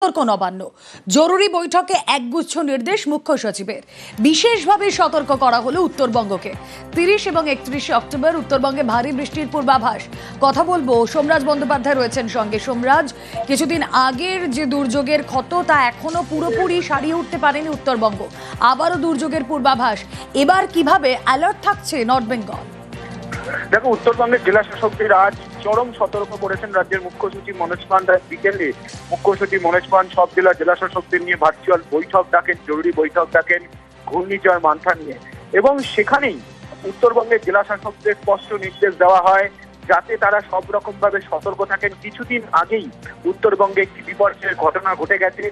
সতর্ক নবান্ন জরুরি বৈঠকে একগুচ্ছ নির্দেশ মুখ্য সচিবের। বিশেষভাবে সতর্ক করা হলো উত্তরবঙ্গকে। 30 এবং 31 অক্টোবর উত্তরবঙ্গে ভারী বৃষ্টির পূর্বাভাস। কথা বলবো, সোমরাজ বন্দ্যোপাধ্যায় রয়েছেন সঙ্গে। সোমরাজ, কিছুদিন আগের যে দুর্যোগের ক্ষত তা এখনো পুরোপুরি সারিয়ে উঠতে পারেনি উত্তরবঙ্গ, আবারও দুর্যোগের পূর্বাভাস। এবার কিভাবে অ্যালার্ট থাকছে নর্থ বেঙ্গল? দেখো, উত্তরবঙ্গের জেলা শাসকদের আজ চরম সতর্ক করেছেন রাজ্যের মুখ্য সচিব মনোজ পান। বিকেলে মুখ্য সচিব মনোজ পান সব জেলা শাসকদের নিয়ে ভার্চুয়াল বৈঠক ডাকেন, জরুরি বৈঠক ডাকেন ঘূর্ণিঝড় মান্থা নিয়ে, এবং সেখানেই উত্তরবঙ্গের জেলা শাসকদের স্পষ্ট নির্দেশ দেওয়া হয় যাতে তারা সব রকম ভাবে সতর্ক থাকেন। কিছুদিন আগেই উত্তরবঙ্গে একটি বিপর্যয়ের ঘটনা ঘটে গেছে,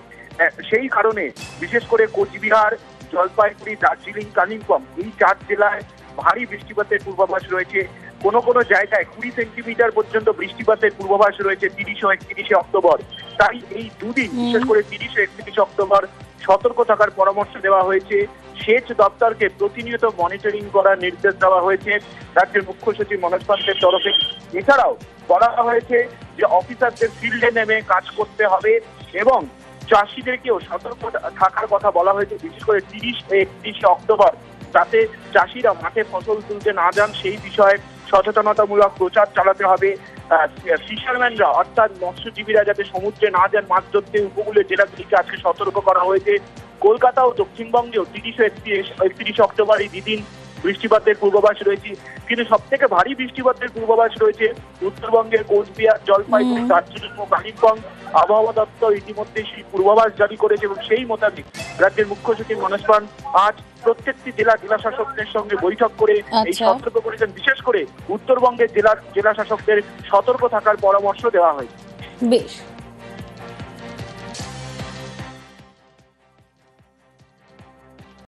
সেই কারণে বিশেষ করে কোচবিহার, জলপাইগুড়ি, দার্জিলিং, কালিম্পং এই 4 জেলায় ভারী বৃষ্টিপাতের পূর্বাভাস রয়েছে। কোনো কোনো জায়গায় 20 সেন্টিমিটার পর্যন্ত বৃষ্টিপাতের পূর্বাভাস রয়েছে 30 ও 31 অক্টোবর। তাই এই দুদিন বিশেষ করে 30 ও 31 অক্টোবর সতর্ক থাকার পরামর্শ দেওয়া হয়েছে। সেচ দপ্তরকে প্রতিনিয়ত মনিটরিং করার নির্দেশ দেওয়া হয়েছে রাজ্যের মুখ্য সচিব মনোজ পান্তের তরফে। এছাড়াও বলা হয়েছে যে অফিসারদের ফিল্ডে নেমে কাজ করতে হবে এবং চাষিদেরকেও সতর্ক থাকার কথা বলা হয়েছে, বিশেষ করে 30 ও 31 অক্টোবর যাতে চাষিরা মাঠে ফসল তুলতে না যান সেই বিষয়ে সচেতনতামূলক প্রচার চালাতে হবে। ফিশারম্যানরা অর্থাৎ মৎস্যজীবীরা যাতে সমুদ্রে না যান মাছ ধরতে, উপকূলের জেলাগুলিকে আজকে সতর্ক করা হয়েছে। কলকাতা ও দক্ষিণবঙ্গেও 30 ও 31 অক্টোবর এই দুদিন বৃষ্টিপাতের পূর্বাভাস রয়েছে, কিন্তু সব থেকে ভারী বৃষ্টিপাতের পূর্বাভাস রয়েছে উত্তরবঙ্গের কোচবিহার, জলপাইগুড়ি, দার্জিলিং ও কালিম্পং। আবহাওয়া দপ্তর ইতিমধ্যে সেই পূর্বাভাস জারি করেছে এবং সেই মোতাবেক রাজ্যের মুখ্য সচিব মনোজ পান আজ প্রত্যেকটি জেলা শাসকদের সঙ্গে বৈঠক করে এই সতর্ক করেছেন। বিশেষ করে উত্তরবঙ্গের জেলা শাসকদের সতর্ক থাকার পরামর্শ দেওয়া হয়েছে। বেশ।